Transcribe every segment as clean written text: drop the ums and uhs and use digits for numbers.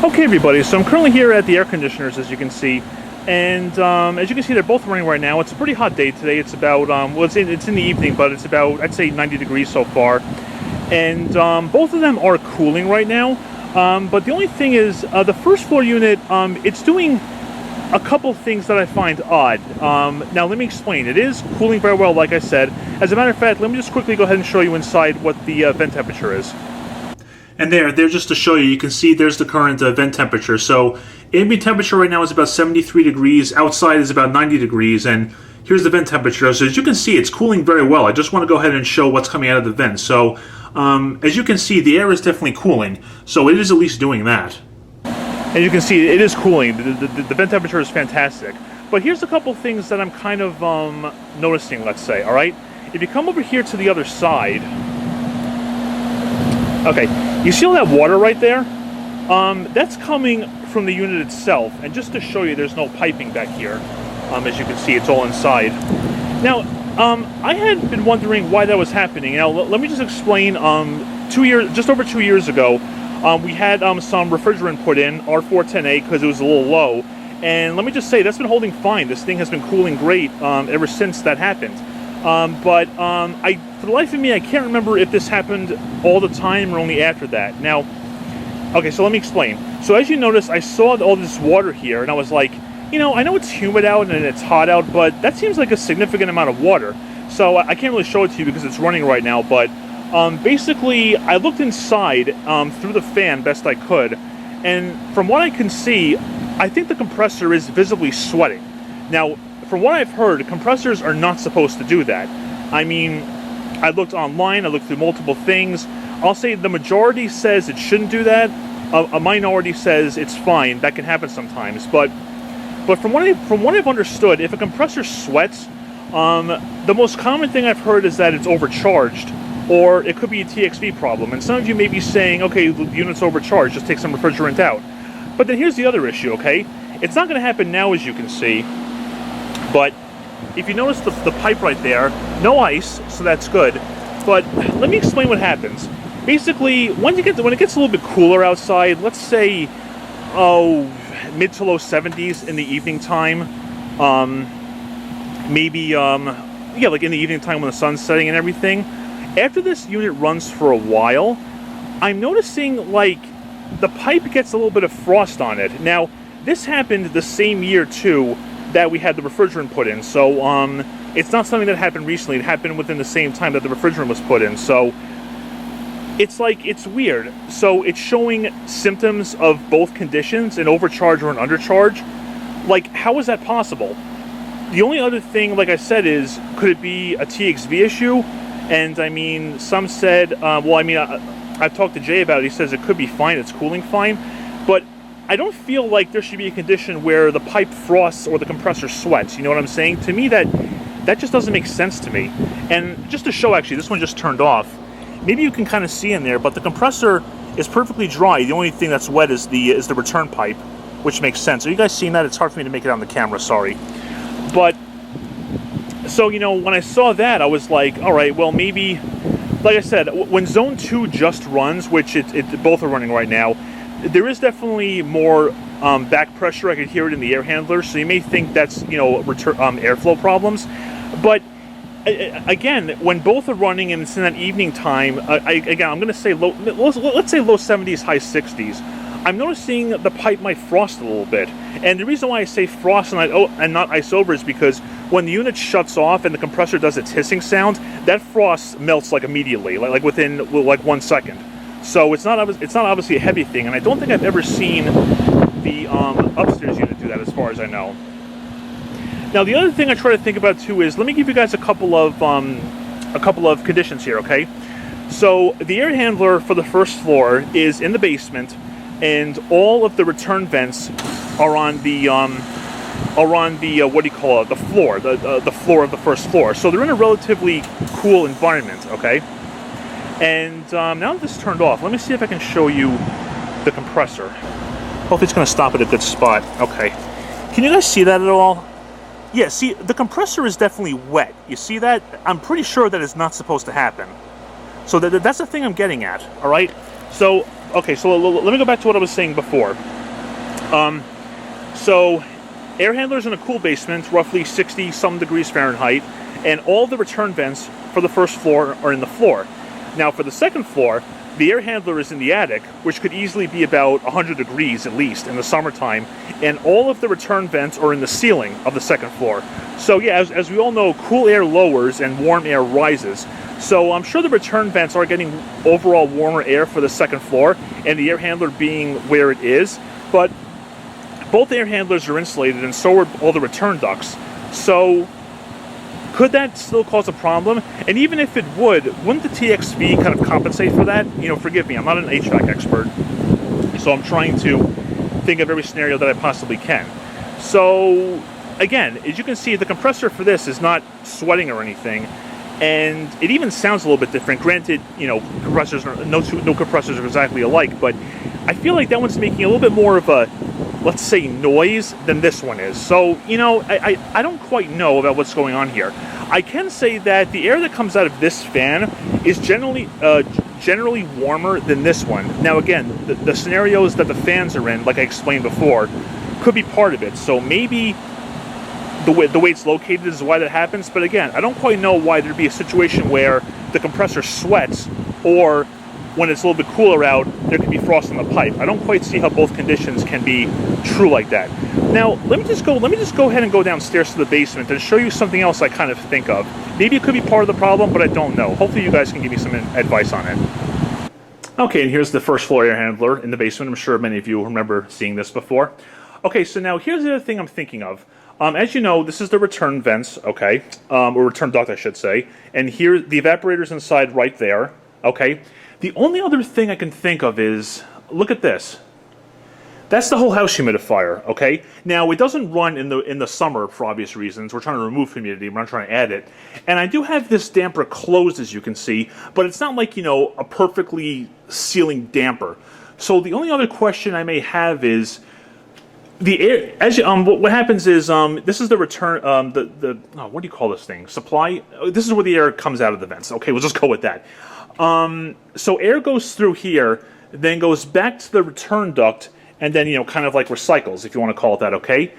Okay, everybody, so I'm currently here at the air conditioners, as you can see, and as you can see, they're both running right now. It's a pretty hot day today. It's about, well, it's in the evening, but it's about, I'd say, 90 degrees so far, and both of them are cooling right now, but the only thing is, the first floor unit, it's doing a couple things that I find odd. Now, let me explain. It is cooling very well, like I said. As a matter of fact, let me just quickly go ahead and show you inside what the vent temperature is. And there just to show you, you can see there's the current vent temperature. So ambient temperature right now is about 73 degrees. Outside is about 90 degrees. And here's the vent temperature. So as you can see, it's cooling very well. I just want to go ahead and show what's coming out of the vent. So as you can see, the air is definitely cooling. So it is at least doing that. And you can see it is cooling. The vent temperature is fantastic. But here's a couple things that I'm kind of noticing, let's say, all right? If you come over here to the other side, okay, you see all that water right there? That's coming from the unit itself. And just to show you, there's no piping back here. As you can see, it's all inside. Now, I had been wondering why that was happening. Now, let me just explain. Just over 2 years ago, we had some refrigerant put in, R410A, because it was a little low. And let me just say, that's been holding fine. This thing has been cooling great ever since that happened. But for the life of me, I can't remember if this happened all the time or only after that. Now, okay, so let me explain. So as you notice, I saw all this water here, and I was like, you know, I know it's humid out and it's hot out, but that seems like a significant amount of water. So I can't really show it to you because it's running right now, but basically, I looked inside through the fan best I could, and from what I can see, I think the compressor is visibly sweating. Now, from what I've heard, compressors are not supposed to do that. I mean, I looked online, I looked through multiple things. I'll say the majority says it shouldn't do that. A minority says it's fine. That can happen sometimes. But from what I've understood, if a compressor sweats, the most common thing I've heard is that it's overcharged, or it could be a TXV problem. And some of you may be saying, okay, the unit's overcharged, just take some refrigerant out. But then here's the other issue, okay? It's not going to happen now, as you can see. But if you notice the pipe right there, no ice, so that's good. But let me explain what happens. Basically, when it gets a little bit cooler outside, let's say, mid to low 70s in the evening time, maybe, yeah, like in the evening time when the sun's setting and everything. After this unit runs for a while, I'm noticing, like, the pipe gets a little bit of frost on it. Now, this happened the same year, too, that we had the refrigerant put in. So, it's not something that happened recently. It happened within the same time that the refrigerant was put in. So, it's like, it's weird. So, it's showing symptoms of both conditions, an overcharge or an undercharge. Like, how is that possible? The only other thing, like I said, is, could it be a TXV issue? And, I mean, some said, well, I mean, I've talked to Jay about it. He says it could be fine. It's cooling fine. But I don't feel like there should be a condition where the pipe frosts or the compressor sweats. You know what I'm saying? To me, that just doesn't make sense to me. And just to show, actually, this one just turned off. Maybe you can kind of see in there, but the compressor is perfectly dry. The only thing that's wet is the return pipe, which makes sense. Are you guys seeing that? It's hard for me to make it on the camera, sorry. But, so, you know, when I saw that, I was like, all right, well, maybe, like I said, when Zone 2 just runs, which both are running right now, there is definitely more back pressure. I could hear it in the air handler, so you may think that's, you know, airflow problems. But again, when both are running and it's in that evening time, again, I'm going to say let's say low 70s, high 60s. I'm noticing the pipe might frost a little bit. And the reason why I say frost and not ice over is because when the unit shuts off and the compressor does its hissing sound, that frost melts like immediately, like within like 1 second. So it's not obviously a heavy thing, and I don't think I've ever seen the upstairs unit do that, as far as I know. Now, the other thing I try to think about too is, let me give you guys a couple of conditions here, okay? So the air handler for the first floor is in the basement, and all of the return vents are on the what do you call it? The floor, the floor of the first floor. So they're in a relatively cool environment, okay? And now that this is turned off, let me see if I can show you the compressor. Hopefully it's going to stop at a good spot. Okay. Can you guys see that at all? Yeah, see, the compressor is definitely wet. You see that? I'm pretty sure that is not supposed to happen. So that's the thing I'm getting at, all right? So, okay, so let me go back to what I was saying before. So air handlers in a cool basement, roughly 60-some degrees Fahrenheit, and all the return vents for the first floor are in the floor. Now for the second floor, the air handler is in the attic, which could easily be about 100 degrees at least in the summertime, and all of the return vents are in the ceiling of the second floor. So yeah, as we all know, cool air lowers and warm air rises. So I'm sure the return vents are getting overall warmer air for the second floor, and the air handler being where it is, but both air handlers are insulated and so are all the return ducts. So could that still cause a problem? And even if it would, wouldn't the TXV kind of compensate for that? You know, forgive me, I'm not an HVAC expert, so I'm trying to think of every scenario that I possibly can. So again, as you can see, the compressor for this is not sweating or anything, and it even sounds a little bit different. Granted, you know, compressors are, no compressors are exactly alike, but I feel like that one's making a little bit more of a, let's say, noise than this one is. So, you know, I don't quite know about what's going on here. I can say that the air that comes out of this fan is generally warmer than this one. Now again, the scenarios that the fans are in, like I explained before, could be part of it. So maybe the way it's located is why that happens. But again, I don't quite know why there'd be a situation where the compressor sweats, or when it's a little bit cooler out, there could be frost in the pipe. I don't quite see how both conditions can be true like that. Now, let me just go ahead and go downstairs to the basement and show you something else I kind of think of. Maybe it could be part of the problem, but I don't know. Hopefully you guys can give me some advice on it. Okay, and here's the first floor air handler in the basement. I'm sure many of you remember seeing this before. Okay, so now here's the other thing I'm thinking of. As you know, this is the return vents, okay, or return duct, I should say. And here, the evaporator's inside right there, okay. The only other thing I can think of is, look at this. That's the whole house humidifier, okay? Now, it doesn't run in the summer for obvious reasons. We're trying to remove humidity, we're not trying to add it. And I do have this damper closed, as you can see, but it's not like, you know, a perfectly sealing damper. So the only other question I may have is, the air, as what happens is, this is the return, what do you call this thing? Supply? This is where the air comes out of the vents. Okay, we'll just go with that. So air goes through here, then goes back to the return duct, and then, you know, kind of like recycles, if you want to call it that, okay?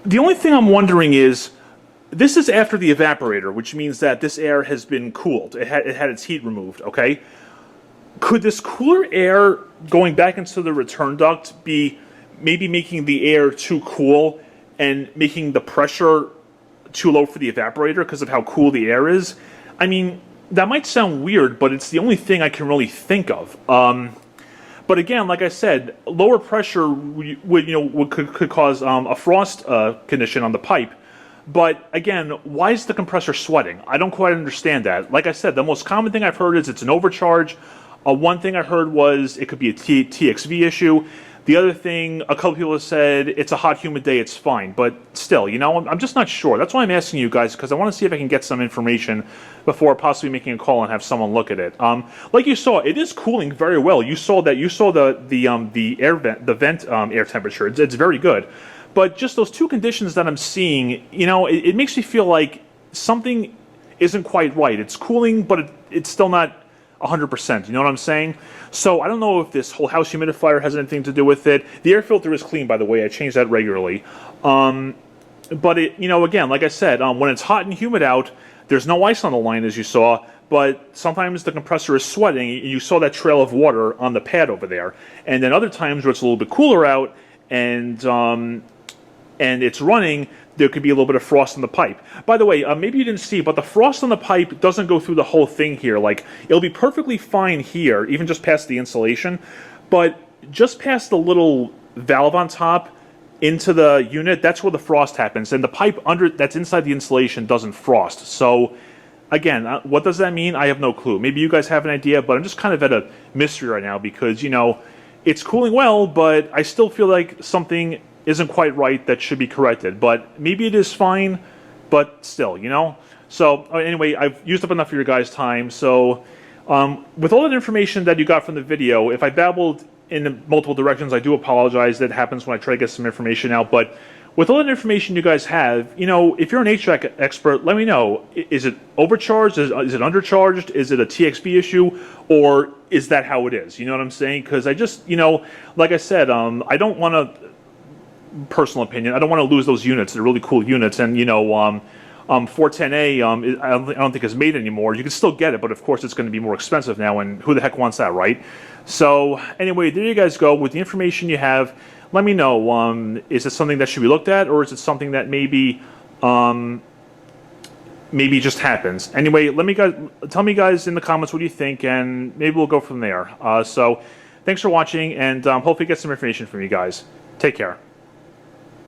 The only thing I'm wondering is, this is after the evaporator, which means that this air has been cooled. It had its heat removed, okay? Could this cooler air going back into the return duct be maybe making the air too cool and making the pressure too low for the evaporator because of how cool the air is? I mean, that might sound weird, but it's the only thing I can really think of. But again, like I said, lower pressure could cause a frost condition on the pipe. But again, why is the compressor sweating? I don't quite understand that. Like I said, the most common thing I've heard is it's an overcharge. One thing I heard was it could be a TXV issue. The other thing, a couple people have said, it's a hot, humid day, it's fine. But still, you know, I'm just not sure. That's why I'm asking you guys, because I want to see if I can get some information before possibly making a call and have someone look at it. Like you saw, it is cooling very well. You saw that. You saw the vent air temperature. It's very good. But just those two conditions that I'm seeing, you know, it makes me feel like something isn't quite right. It's cooling, but it's still not 100%, you know what I'm saying? So I don't know if this whole house humidifier has anything to do with it. The air filter is clean, by the way. I change that regularly. But it, you know, again, like I said, when it's hot and humid out, there's no ice on the line, as you saw, but sometimes the compressor is sweating. You saw that trail of water on the pad over there. And then other times where it's a little bit cooler out and it's running, there could be a little bit of frost in the pipe. By the way, maybe you didn't see, but the frost on the pipe doesn't go through the whole thing here. Like, it'll be perfectly fine here, even just past the insulation, but just past the little valve on top into the unit, that's where the frost happens, and the pipe under that's inside the insulation doesn't frost. So, again, what does that mean? I have no clue. Maybe you guys have an idea, but I'm just kind of at a mystery right now because, you know, it's cooling well, but I still feel like something isn't quite right that should be corrected. But maybe it is fine, but still, you know? So anyway, I've used up enough of your guys' time. So with all that information that you got from the video, if I babbled in multiple directions, I do apologize. That happens when I try to get some information out. But with all that information you guys have, you know, if you're an HVAC expert, let me know. Is it overcharged? Is it undercharged? Is it a TXB issue? Or is that how it is? You know what I'm saying? Because I just, you know, like I said, I don't want to, personal opinion, I don't want to lose those units. They're really cool units. And, you know, 410A, I don't think is made anymore. You can still get it, but of course it's going to be more expensive now, and who the heck wants that, right? So anyway, there you guys go. With the information you have, let me know. Is it something that should be looked at, or is it something that maybe just happens? Anyway, tell me guys in the comments what you think, and maybe we'll go from there. So thanks for watching, and hopefully get some information from you guys. Take care.